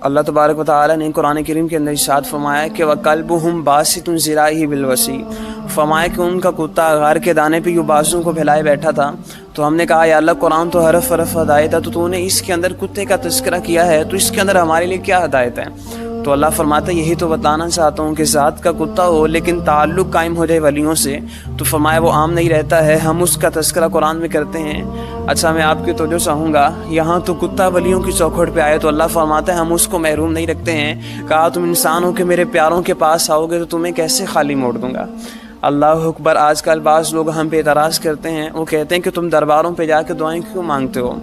اللہ تبارک و تعالیٰ نے قرآن کریم کے اندر ارشاد فرمایا کہ وَقَلْبُهُمْ بَاسِطٌ ذِرَاعِهِ بِالْوَسِيعِ، فرمایا کہ ان کا کتا غار کے دانے پہ یوں بازوں کو پھیلائے بیٹھا تھا۔ تو ہم نے کہا یا اللہ قرآن تو حرف حرف ہدایت ہے، تو نے اس کے اندر کتے کا تذکرہ کیا ہے، تو اس کے اندر ہمارے لیے کیا ہدایت ہے؟ تو اللہ فرماتا ہے یہی تو بتانا چاہتا ہوں کہ ذات کا کتا ہو لیکن تعلق قائم ہو جائے ولیوں سے، تو فرمایا وہ عام نہیں رہتا ہے، ہم اس کا تذکرہ قرآن میں کرتے ہیں۔ اچھا میں آپ کی توجہ چاہوں گا، یہاں تو کتا ولیوں کی چوکھٹ پہ آئے تو اللہ فرماتا ہے ہم اس کو محروم نہیں رکھتے ہیں، کہا تم انسان ہو کہ میرے پیاروں کے پاس آؤ گے تو تمہیں کیسے خالی موڑ دوں گا۔ اللہ اکبر۔ آج کل بعض لوگ ہم پہ اعتراض کرتے ہیں، وہ کہتے ہیں کہ تم درباروں پہ جا کے دعائیں کیوں مانگتے ہو،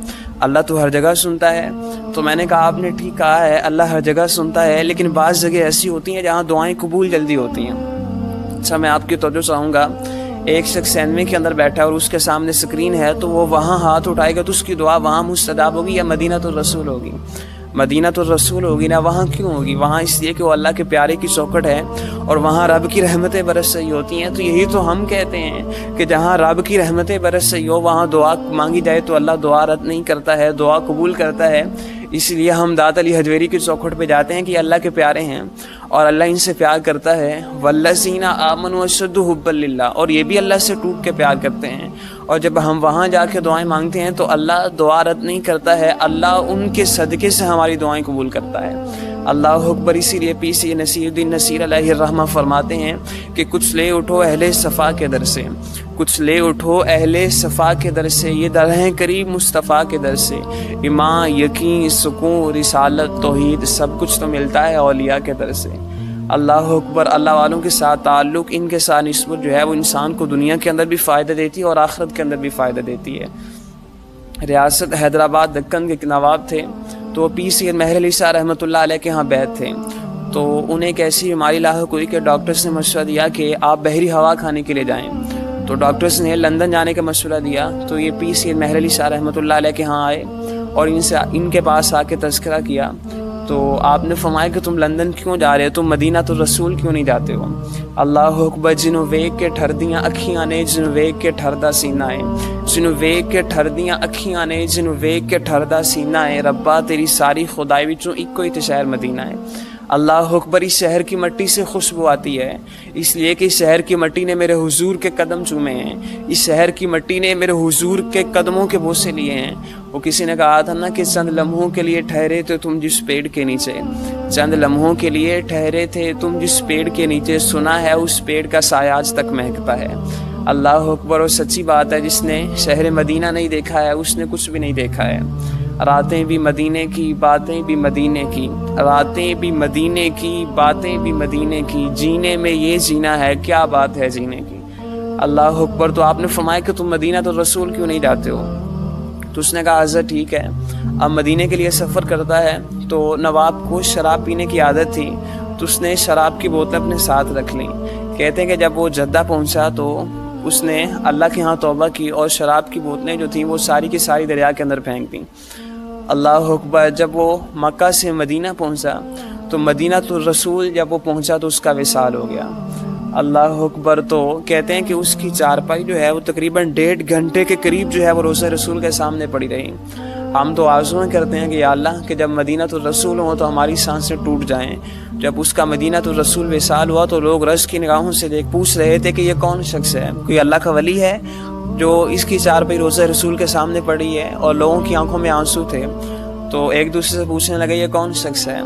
اللہ تو ہر جگہ سنتا ہے۔ تو میں نے کہا آپ نے ٹھیک کہا ہے، اللہ ہر جگہ سنتا ہے، لیکن بعض جگہ ایسی ہوتی ہیں جہاں دعائیں قبول جلدی ہوتی ہیں۔ اچھا میں آپ کی توجہ چاہوں گا، ایک شخص سینمے کے اندر بیٹھا ہے اور اس کے سامنے اسکرین ہے، تو وہ وہاں ہاتھ اٹھائے گا تو اس کی دعا وہاں مستجاب ہوگی یا مدینہ الرسول ہوگی؟ مدینہ الرسول ہوگی نا، وہاں کیوں ہوگی؟ وہاں اس لیے کہ وہ اللہ کے پیارے کی چوکھٹ ہے اور وہاں رب کی رحمتیں برس رہی ہوتی ہیں۔ تو یہی تو ہم کہتے ہیں کہ جہاں رب کی رحمتیں برس رہی ہو وہاں دعا مانگی جائے تو اللہ دعا رد نہیں کرتا ہے، دعا قبول کرتا ہے۔ اس لیے ہم داتا علی حجویری کی چوکھٹ پہ جاتے ہیں کہ اللہ کے پیارے ہیں اور اللہ ان سے پیار کرتا ہے۔ والذین آمنوا اشد حبا للہ، اور یہ بھی اللہ سے ٹوٹ کے پیار کرتے ہیں، اور جب ہم وہاں جا کے دعائیں مانگتے ہیں تو اللہ دعا رد نہیں کرتا ہے، اللہ ان کے صدقے سے ہماری دعائیں قبول کرتا ہے۔ اللہ اکبر۔ اسی لیے PC نصیر الدین نصیر علیہ الرحمہ فرماتے ہیں کہ کچھ لے اٹھو اہل صفا کے در سے، کچھ لے اٹھو اہل صفا کے در سے، یہ در ہیں قریب مصطفیٰ کے در سے، ایمان یقین سکون رسالت توحید سب کچھ تو ملتا ہے اولیاء کے در سے۔ اللہ اکبر۔ اللہ والوں کے ساتھ تعلق، ان کے ساتھ نسبت جو ہے وہ انسان کو دنیا کے اندر بھی فائدہ دیتی ہے اور آخرت کے اندر بھی فائدہ دیتی ہے۔ ریاست حیدرآباد دکن کے نواب تھے، تو PC مہر علی شاہ رحمۃ اللہ علیہ کے ہاں بیعت تھے، تو انہیں ایک ایسی بیماری لاحق ہوئی کہ ڈاکٹرز نے مشورہ دیا کہ آپ بحری ہوا کھانے کے لیے جائیں، تو ڈاکٹرز نے لندن جانے کا مشورہ دیا۔ تو یہ PC مہر علی شاہ رحمۃ اللہ علیہ کے ہاں آئے اور ان کے پاس آ کے تذکرہ کیا، تو آپ نے فرمایا کہ تم لندن کیوں جا رہے ہو، تم مدینہ الرسول کیوں نہیں جاتے ہو؟ اللہ اکبر۔ جنوں ویگ کے ٹھردیاں اکھیاں نے، جنوں ویگ کے ٹھردا سینہ ہے، جنوں ویگ کے ٹھردیاں اکھیاں نے، جنوں ویگ کے ٹھردا سینہ ہے، ربا تیری ساری خدائی وچوں ایکو ہی تے شہر مدینہ ہے۔ اللہ اکبر۔ اس شہر کی مٹی سے خوشبو آتی ہے، اس لیے کہ اس شہر کی مٹی نے میرے حضور کے قدم چومے ہیں، اس شہر کی مٹی نے میرے حضور کے قدموں کے بوسے لیے ہیں۔ وہ کسی نے کہا تھا نا کہ چند لمحوں کے لیے ٹھہرے تھے تم جس پیڑ کے نیچے، چند لمحوں کے لیے ٹھہرے تھے تم جس پیڑ کے نیچے، سنا ہے اس پیڑ کا سایہ آج تک مہکتا ہے۔ اللہ اکبر۔ اور سچی بات ہے، جس نے شہر مدینہ نہیں دیکھا ہے اس نے کچھ بھی نہیں دیکھا ہے۔ راتیں بھی مدینے کی باتیں بھی مدینے کی، راتیں بھی مدینے کی باتیں بھی مدینے کی، جینے میں یہ جینا ہے کیا بات ہے جینے کی۔ اللہ اکبر۔ تو آپ نے فرمایا کہ تم مدینہ الرسول کیوں نہیں جاتے ہو؟ تو اس نے کہا حضرت ٹھیک ہے، اب مدینے کے لیے سفر کرتا ہے، تو نواب کو شراب پینے کی عادت تھی، تو اس نے شراب کی بوتل اپنے ساتھ رکھ لی۔ کہتے ہیں کہ جب وہ جدہ پہنچا تو اس نے اللہ کے ہاں توبہ کی اور شراب کی بوتلیں جو تھیں وہ ساری کی ساری دریا کے اندر پھینک دیں۔ اللہ اکبر۔ جب وہ مکہ سے مدینہ پہنچا تو مدینہ الرسول جب وہ پہنچا تو اس کا وصال ہو گیا۔ اللہ اکبر۔ تو کہتے ہیں کہ اس کی چارپائی جو ہے وہ تقریباً 1.5 گھنٹے کے قریب جو ہے وہ روضہ رسول کے سامنے پڑی رہی۔ ہم تو آرزویں کرتے ہیں کہ یا اللہ کہ جب مدینہ الرسول ہو تو ہماری سانسیں ٹوٹ جائیں۔ جب اس کا مدینہ الرسول وصال ہوا تو لوگ رشک کی نگاہوں سے پوچھ رہے تھے کہ یہ کون شخص ہے، کوئی اللہ کا ولی ہے جو اس کی چارپائی روضہ رسول کے سامنے پڑی ہے، اور لوگوں کی آنکھوں میں آنسو تھے۔ تو ایک دوسرے سے پوچھنے لگے یہ کون شخص ہے؟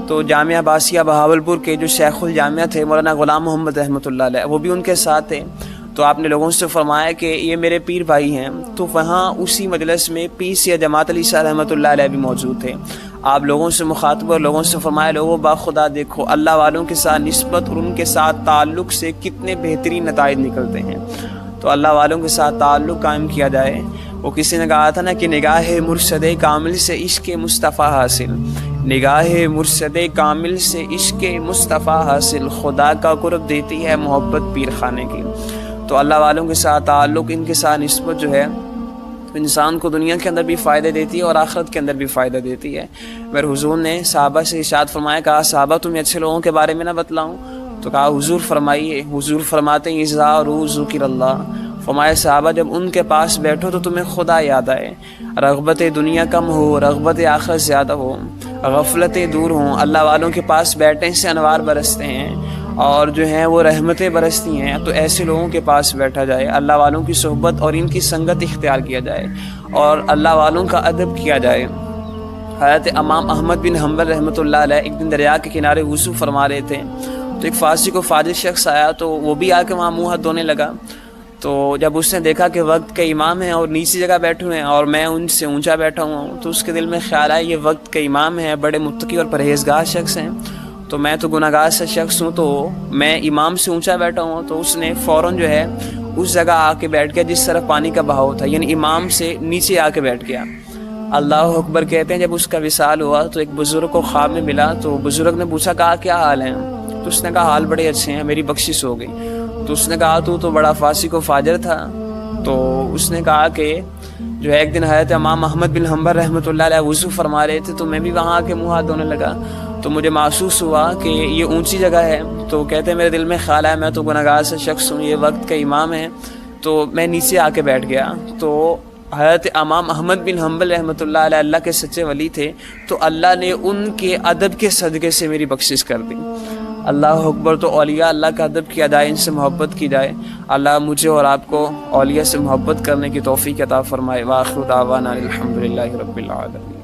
تو جامعہ عباسیہ بہاولپور کے جو شیخ الجامعہ تھے مولانا غلام محمد رحمۃ اللہ علیہ، وہ بھی ان کے ساتھ تھے۔ تو آپ نے لوگوں سے فرمایا کہ یہ میرے پیر بھائی ہیں۔ تو وہاں اسی مجلس میں PC جماعت علی شاہ رحمۃ اللہ علیہ بھی موجود تھے۔ آپ لوگوں سے مخاطب اور لوگوں سے فرمایا لوگوں باخدا دیکھو اللہ والوں کے ساتھ نسبت اور ان کے ساتھ تعلق سے کتنے بہترین نتائج نکلتے ہیں۔ تو اللہ والوں کے ساتھ تعلق قائم کیا جائے۔ وہ کسی نے کہا تھا نا کہ نگاہ مرشد کامل سے عشق مصطفیٰ حاصل، نگاہ مرشد کامل سے عشق مصطفیٰ حاصل، خدا کا قرب دیتی ہے محبت پیر خانے کی۔ تو اللہ والوں کے ساتھ تعلق، ان کے ساتھ نسبت جو ہے انسان کو دنیا کے اندر بھی فائدہ دیتی ہے اور آخرت کے اندر بھی فائدہ دیتی ہے۔ میرے حضور نے صحابہ سے ارشاد فرمایا، کہا صحابہ تمہیں اچھے لوگوں کے بارے میں نہ بتلاؤں؟ تو کہا حضور فرمائیے۔ حضور فرماتے ہیں اذا ذکر اللہ، فرمایا صحابہ جب ان کے پاس بیٹھو تو تمہیں خدا یاد آئے، رغبت دنیا کم ہو رغبت آخرت زیادہ ہو، غفلتیں دور ہوں، اللہ والوں کے پاس بیٹھنے سے انوار برستے ہیں اور جو ہیں وہ رحمتیں برستی ہیں، تو ایسے لوگوں کے پاس بیٹھا جائے، اللہ والوں کی صحبت اور ان کی سنگت اختیار کیا جائے اور اللہ والوں کا ادب کیا جائے۔ حضرت امام احمد بن حنبل رحمۃ اللہ علیہ ایک دن دریا کے کنارے وضو فرما رہے تھے، تو ایک فاسق و فاجر شخص آیا تو وہ بھی آ کے وہاں منہ ہاتھ دھونے لگا۔ تو جب اس نے دیکھا کہ وقت کے امام ہیں اور نیچی جگہ بیٹھے ہوئے ہیں اور میں ان سے اونچا بیٹھا ہوا ہوں، تو اس کے دل میں خیال آیا یہ وقت کے امام ہیں، بڑے متقی اور پرہیزگار شخص ہیں، تو میں تو گناہ گار سے شخص ہوں، تو میں امام سے اونچا بیٹھا ہوں۔ تو اس نے فوراً جو ہے اس جگہ آ کے بیٹھ گیا جس طرف پانی کا بہاؤ تھا، یعنی امام سے نیچے آ کے بیٹھ گیا۔ اللہ اکبر کہتے ہیں جب اس کا وصال ہوا تو ایک بزرگ کو خواب میں ملا، تو بزرگ نے پوچھا، کہا کیا حال ہے؟ تو اس نے کہا حال بڑے اچھے ہیں، میری بخشش ہو گئی۔ تو اس نے کہا تو بڑا فاسق و فاجر تھا۔ تو اس نے کہا کہ جو ہے ایک دن حضرت امام احمد بن حنبل رحمۃ اللہ علیہ وضو فرما رہے تھے، تو میں بھی وہاں آ کے منہ ہاتھ دھونے لگا، تو مجھے محسوس ہوا کہ یہ اونچی جگہ ہے، تو کہتے ہیں میرے دل میں خیال ہے میں تو گناہ گار سے شخص ہوں، یہ وقت کا امام ہے، تو میں نیچے آ کے بیٹھ گیا۔ تو حضرت امام احمد بن حنبل رحمۃ اللہ علیہ اللہ کے سچے ولی تھے، تو اللہ نے ان کے ادب کے صدقے سے میری بخشش کر دی۔ اللہ اکبر۔ تو اولیاء اللہ کا ادب کیا جائے، ان سے محبت کی جائے۔ اللہ مجھے اور آپ کو اولیاء سے محبت کرنے کی توفیق عطا فرمائے۔ وآخر دعوانا الحمدللہ رب العالمین۔